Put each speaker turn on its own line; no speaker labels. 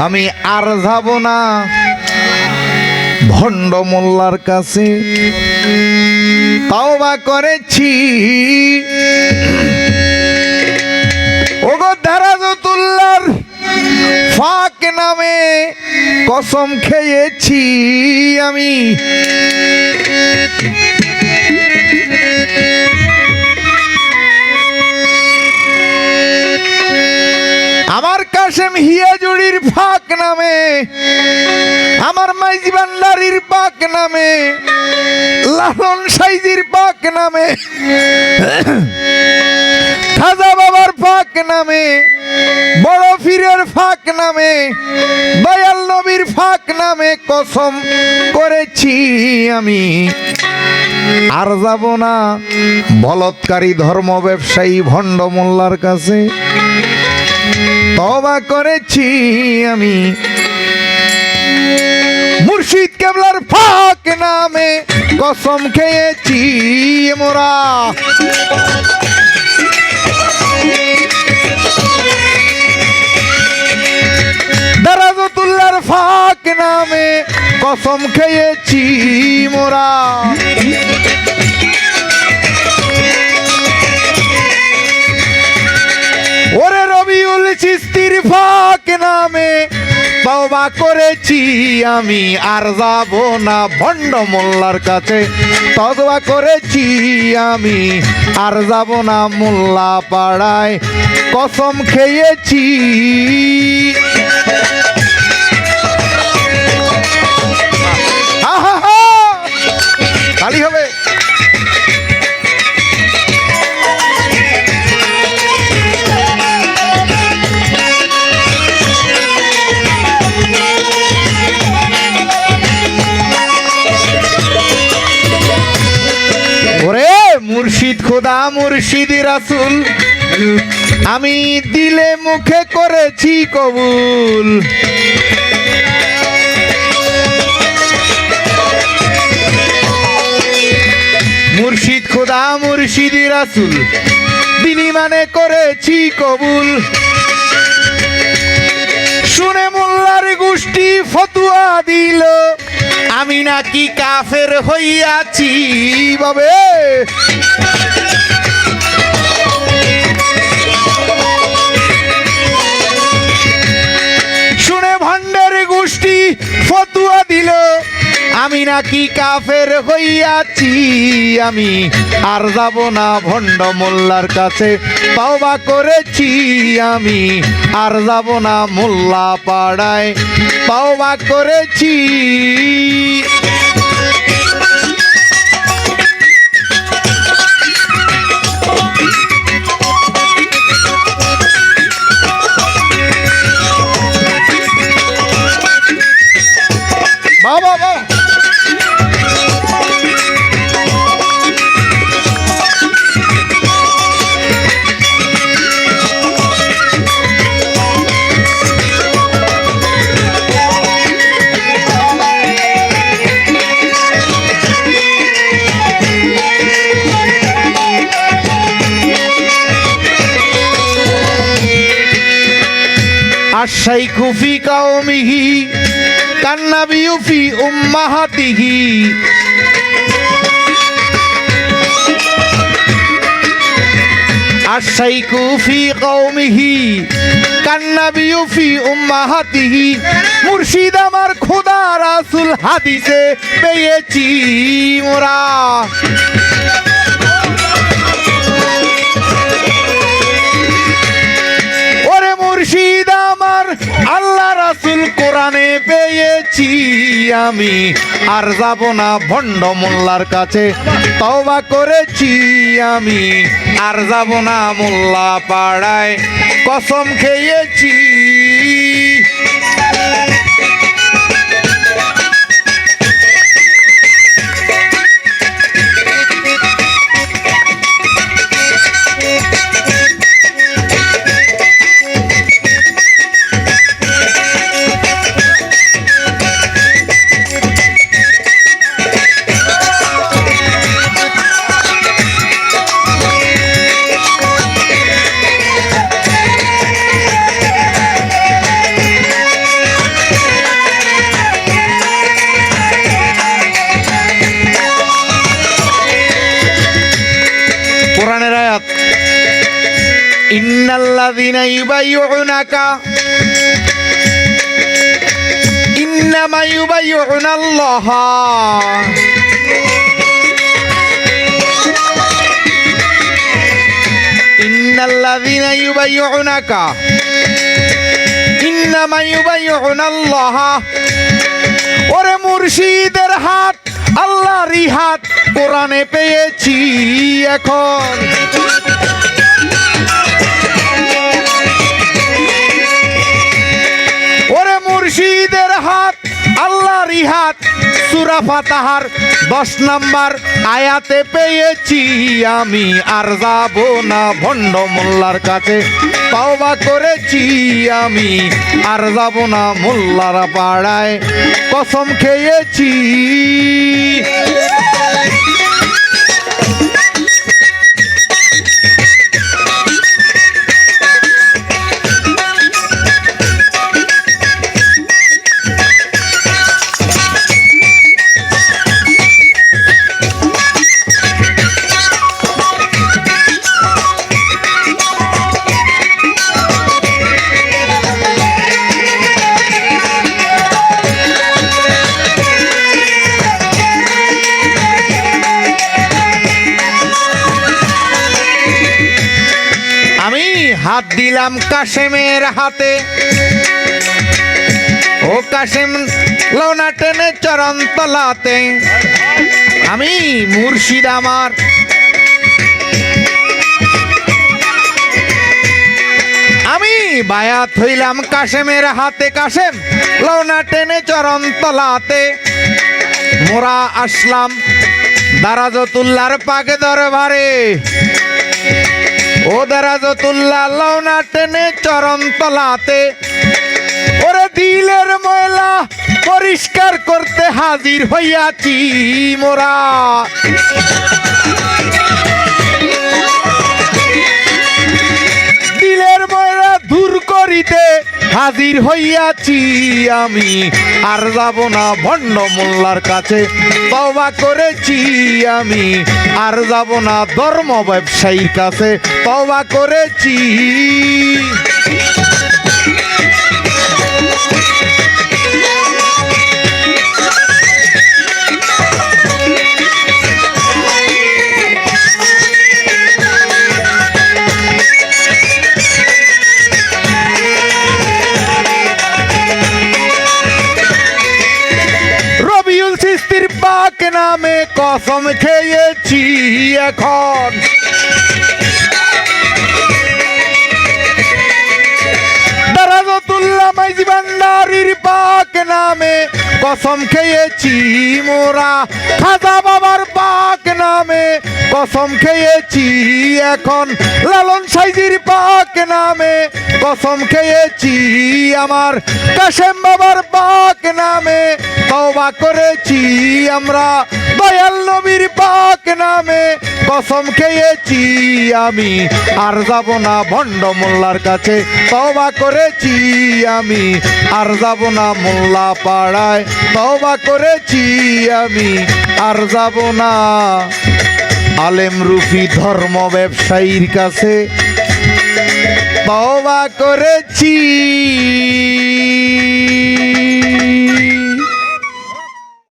আমি আর যাব না ভণ্ড মোল্লার কাছে। তওবা করেছি ওগো দারাজতুল্লাহর ফাক নামে কসম খেয়েছি আমি। আমার কাশেম হিয়াজুড়ির ফাক নামে, আমার মাইজি ভান্ডারির পাক নামে, লালন সাইজির পাক নামে, খাজা বাবার ফাক নামে, বড় পীরের ফাক নামে, দয়াল নবীর ফাক নামে কসম করেছি আমি। আর যাব না বলৎকারী ধর্ম ব্যবসায়ী ভণ্ড মোল্লার কাছে। তওবা করেছি আমি মুর্শিদ কেবলার ফাক নামে কসম খেয়েছি মোরা। দারাজতুল্লাহর ফাক নামে কসম খেয়েছি মোরা। ওরে রবিউল চিশতির ফাক নামে তওবা করেছি আমি। আর যাব না ভণ্ড মোল্লার কাছে। তওবা করেছি আমি আর যাব না মোল্লা পাড়ায় কসম খেয়েছি। তালি হবে। ওরে মুর্শিদ খোদা মুর্শিদ রাসূল আমি দিলে মুখে করেছি কবুল। মুর্শিদ খোদা মুর্শিদ রাসূল দিলি মানে করেছি কবুল। শুনে মোল্লার গোষ্ঠী ফতুয়া দিল আমি নাকি কাফের হইয়াছি বাবে। শুনে ভণ্ডের গোষ্ঠী ফতুয়া দিল আমি নাকি কাফের হইয়াছি আমি। আর যাব না ভণ্ড মোল্লার কাছে। তওবা করেছি আমি আর যাব না মোল্লা পাড়ায়। তওবা করেছি। বাবা বাবা আশাইখু ফি কাওমিহি কান্নাবিয়ু ফি উম্মাহাতিহি। আশাইখু ফি কাওমিহি কান্নাবিয়ু ফি উম্মাহাতিহি। মুর্শিদ আমার খোদা রাসূল হাদিসে পেয়েছি মোরা। ওরে মুর্শিদ আমার আল্লাহ রাসূল কোরআনে পেয়েছি আমি। আর যাব না ভণ্ড মোল্লার কাছে। তওবা করেছি আমি আর যাব না মোল্লা পাড়ায় কসম খেয়েছি। ইন্নাল্লাযীনা ইউবাইয়ুনাকা ইন্নামা ইউবাইয়ুনাল্লাহ ইন্নাল্লাযীনা ইউবাইয়ুনাকা ইন্নামা ইউবাইয়ুনাল্লাহ। ওরে মুর্শিদের হাত আল্লাহরই হাত কোরআনে পেয়েছি এখন। ওরে মুর্শিদের হাত আল্লাহরই হাত সূরা ফাতিহার 10 নম্বর আয়াতে পেয়েছি আমি। আর যাব না ভণ্ড মোল্লার কাছে, তওবা করেছি আমি। আর যাব না মোল্লার পাড়ায়, কসম খেয়েছি। হাত দিলাম কাশেমের হাতে, ও কাশেম লওনা টেনে চরণ তলাতে। আমি মুর্শিদ আমার আমি বায়াত হইলাম কাশেমের হাতে, কাশেম লওনা টেনে চরণ তলাতে। মোরা আসলাম দারাজতুল্লাহর পাকে দরবারে, ও দারাজতুল্লাহ লওনা টেনে চরণ তলাতে। ওরে দিলের ময়লা পরিষ্কার করতে হাজির হইয়াছি মোরা। দিলের ময়লা দূর করিতে হাজির হইয়াছি আমি। আর যাব না ভণ্ড মোল্লার কাছে, তওবা করেছি আমি। আর যাব না ধর্ম ব্যবসায়ীর কাছে, তওবা করেছি। পাক নামে কসম খেয়েছি এখন। দারাজতুল্লাহ মাইজি ভান্ডারীর পাক নামে কসম খেয়েছি মোরা। খাজা বাবার পাক নামে কসম খেয়েছি এখন। লালন সাইজির পাক নামে কসম খেয়েছি আমার। কাশেম বাবার পাক নামে তওবা করেছি আমরা। দয়াল নবীর পাক নামে কসম খেয়েছি আমি। আর যাব না ভণ্ড মোল্লার কাছে, তওবা করেছি আমি। আর যাব না মোল্লা পাড়ায়, তওবা করেছি আমি। আর যাব না আলেম রুফি ধর্ম ব্যবসায়ীর কাছে, তওবা করেছি।